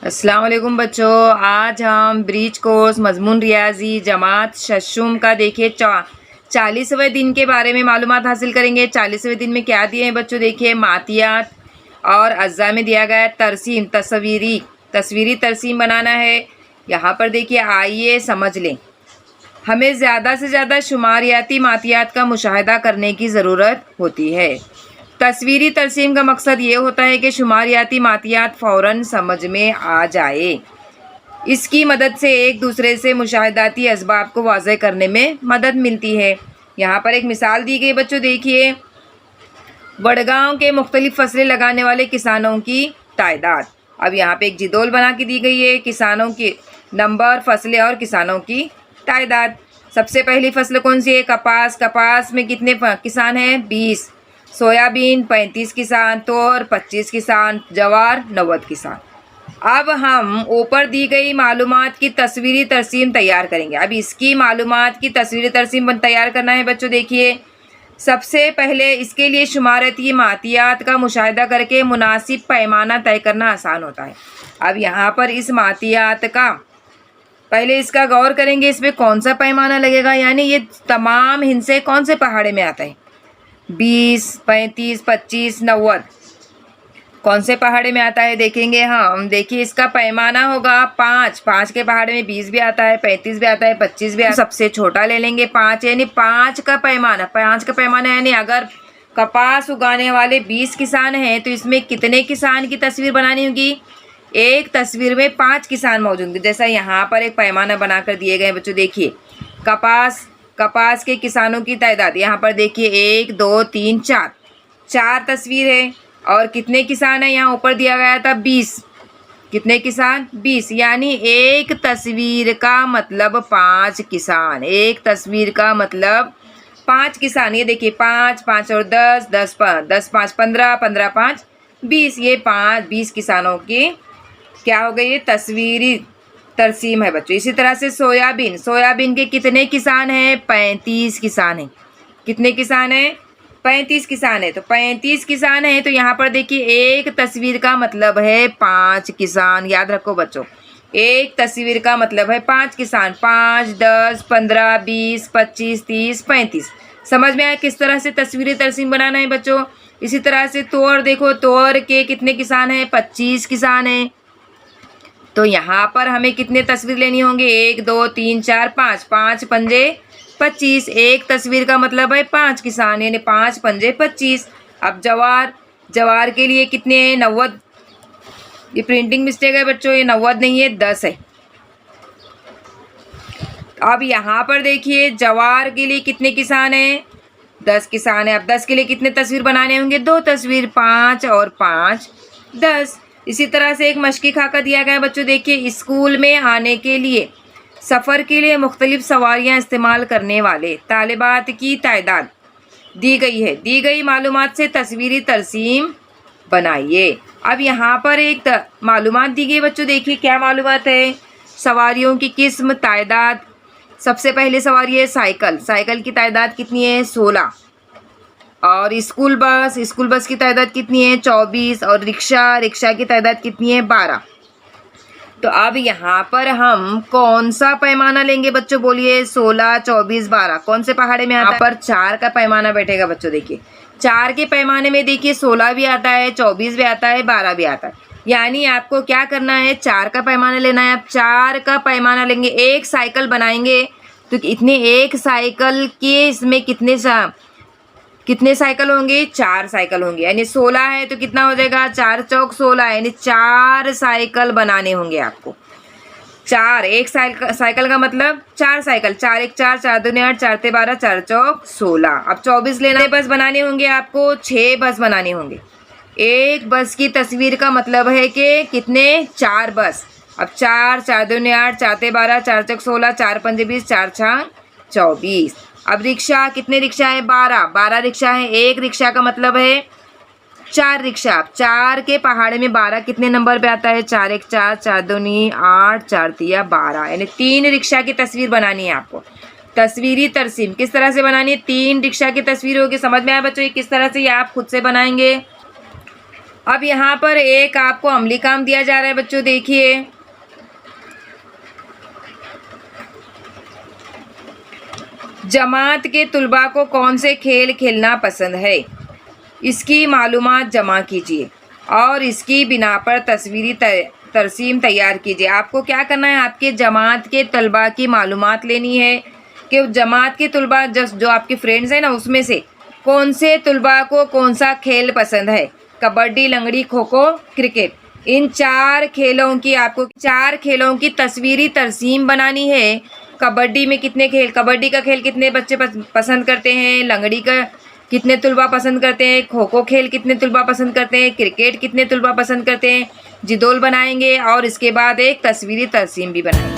अस्सलाम वालेकुम बच्चों, आज हम ब्रीच कोर्स मजमून रियाजी जमात शशुम का देखिए 40वें दिन के बारे में मालूमात हासिल करेंगे। 40वें दिन में क्या दिए हैं बच्चों, देखिए मातियात और अज्जा में दिया गया है तरसीम, तस्वीरी तरसीम बनाना है। यहाँ पर देखिए, आइए समझ लें। हमें ज़्यादा से ज़्यादा शुमारियाती मातियात का मुशाहिदा करने की ज़रूरत होती है। तस्वीरी तरसीम का मकसद ये होता है कि शुमारियाती मातियात फ़ौरन समझ में आ जाए। इसकी मदद से एक दूसरे से मुशाहिदाती असबाब को वाज़ेह करने में मदद मिलती है। यहाँ पर एक मिसाल दी गई बच्चों, देखिए वडगांव के मुख्तलिफ़ फसलें लगाने वाले किसानों की तादाद। अब यहाँ पे एक जिदोल बना के दी गई है, किसानों के नंबर, फसलें और किसानों की तादाद। सबसे पहली फसल कौन सी है? कपास। कपास में कितने किसान हैं? 20। सोयाबीन 35 किसान, तोर 25 किसान, जवार 90 किसान। अब हम ऊपर दी गई मालूमात की तस्वीरी तरसीम तैयार करेंगे। अब इसकी मालूमात की तस्वीरी तरसीम तैयार करना है बच्चों। देखिए, सबसे पहले इसके लिए शुमारती मातियात का मुशाहिदा करके मुनासिब पैमाना तय करना आसान होता है। अब यहाँ पर इस मातियात का पहले इसका गौर करेंगे, इसमें कौन सा पैमाना लगेगा, यानी ये तमाम हिस्से कौन से पहाड़े में आता है? 20, 35, 25, 90 कौन से पहाड़े में आता है देखेंगे हम। देखिए, इसका पैमाना होगा 5। 5 के पहाड़े में 20 भी आता है, 35 भी आता है, 25 भी आता है। सबसे छोटा ले लेंगे 5, यानी 5 का पैमाना। 5 का पैमाना यानी अगर कपास उगाने वाले 20 किसान हैं तो इसमें कितने किसान की तस्वीर बनानी होगी? एक तस्वीर में 5 किसान मौजूद होंगे। जैसा यहाँ पर एक पैमाना बनाकर दिए गए बच्चों। देखिए, कपास के किसानों की तादाद यहाँ पर देखिए 1, 2, 3, 4 तस्वीर है। और कितने किसान हैं? यहाँ ऊपर दिया गया था 20। कितने किसान? 20, यानी एक तस्वीर का मतलब 5 किसान। एक तस्वीर का मतलब 5 किसान। ये देखिए 5, 5 और 10, 10, 5, 15, 15, 5, 20। ये 20 किसानों की क्या हो गई? ये तस्वीरी तरसीम है बच्चों। इसी तरह से सोयाबीन के कितने किसान हैं? 35 किसान हैं। कितने किसान हैं? 35 किसान है। तो 35 किसान हैं, तो यहाँ पर देखिए एक तस्वीर का मतलब है 5 किसान। याद रखो बच्चों, एक तस्वीर का मतलब है 5 किसान। 5, 10, 15, 20, 25, 30, 35। समझ में आया किस तरह से तस्वीरी तरसीम बनाना है बच्चों। इसी तरह से तोर देखो, तोर के कितने किसान हैं? 25 किसान हैं। तो यहाँ पर हमें कितने तस्वीर लेनी होंगे? 1, 2, 3, 4, 5। 5 पंजे 25। एक तस्वीर का मतलब है 5 किसान, यानी 5 पंजे 25। अब जवार के लिए कितने हैं? 90। ये प्रिंटिंग मिस्टेक है बच्चों, ये 90 नहीं है, 10 है। अब यहाँ पर देखिए जवार के लिए कितने किसान हैं? 10 किसान है। अब 10 के लिए कितने तस्वीर बनाने होंगे? 2 तस्वीर। 5 और 5, 10। इसी तरह से एक मशकी खाका दिया गया है बच्चों। देखिए, स्कूल में आने के लिए सफ़र के लिए मुख्तलिफ सवारियाँ इस्तेमाल करने वाले तालिबात की तादाद दी गई है। दी गई मालूमात से तस्वीरी तरसीम बनाइए। अब यहाँ पर एक मालूमात दी गई बच्चों। देखिए क्या मालूमात है? सवारियों की किस्म, तादाद। सबसे पहले सवारी है साइकिल की तादाद कितनी है? 16। और स्कूल बस की तादाद कितनी है? 24। और रिक्शा की तादाद कितनी है? 12। तो अब यहाँ पर हम कौन सा पैमाना लेंगे बच्चों? बोलिए। 16, 24, 12 कौन से पहाड़े में आता है? यहाँ पर 4 का पैमाना बैठेगा बच्चों। देखिए 4 के पैमाने में देखिए 16 भी आता है, 24 भी आता है, 12 भी आता है। यानी आपको क्या करना है? 4 का पैमाना लेना है। आप 4 का पैमाना लेंगे, एक साइकिल बनाएंगे तो इतने एक साइकिल के इसमें कितने साइकिल होंगे? 4 साइकिल होंगे। यानी 16 है तो कितना हो जाएगा? 4 चौक 16, यानी 4 साइकिल बनाने होंगे आपको। 4 एक साइकिल का मतलब 4 साइकिल। 4 1 4, 4 2 8, 4 3 12, 4 चौक 16। अब 24 लेना। बस बनाने होंगे आपको, 6 बस बनाने होंगे। एक बस की तस्वीर का मतलब है कि कितने? 4 बस। अब 4 4 2 8, 4 3 12, 4 चौक 16, 4 5 20, 4 6 24। अब रिक्शा, कितने रिक्शा है? 12 रिक्शा है। एक रिक्शा का मतलब है 4 रिक्शा। 4 के पहाड़े में 12 कितने नंबर पे आता है? 4 1 4, 4 2 8, 4 3 12, यानी 3 रिक्शा की तस्वीर बनानी है आपको। तस्वीरी तरसीम किस तरह से बनानी है? 3 रिक्शा की तस्वीर होगी। समझ में आया बच्चों ये किस तरह से ये आप खुद से बनाएंगे? अब यहाँ पर एक आपको अमली काम दिया जा रहा है बच्चों, देखिए। जमात के तुलबा को कौन से खेल खेलना पसंद है, इसकी मालूमात जमा कीजिए और इसकी बिना पर तस्वीरी तरसीम तैयार कीजिए। आपको क्या करना है, आपके जमात के तलबा की मालूमात लेनी है कि जमात के तलबा जो आपके फ्रेंड्स हैं ना, उसमें से कौन से तलबा को कौन सा खेल पसंद है, कबड्डी, लंगड़ी, खो खो, क्रिकेट। इन 4 खेलों की आपको 4 खेलों की तस्वीरी तरसीम बनानी है। कबड्डी में कितने खेल, कबड्डी का खेल कितने बच्चे पसंद करते हैं, लंगड़ी का कितने तुलबा पसंद करते हैं, खो खो खेल कितने तुलबा पसंद करते हैं, क्रिकेट कितने तुलबा पसंद करते हैं। जिदोल बनाएंगे और इसके बाद एक तस्वीरी तरसीम भी बनाएंगे।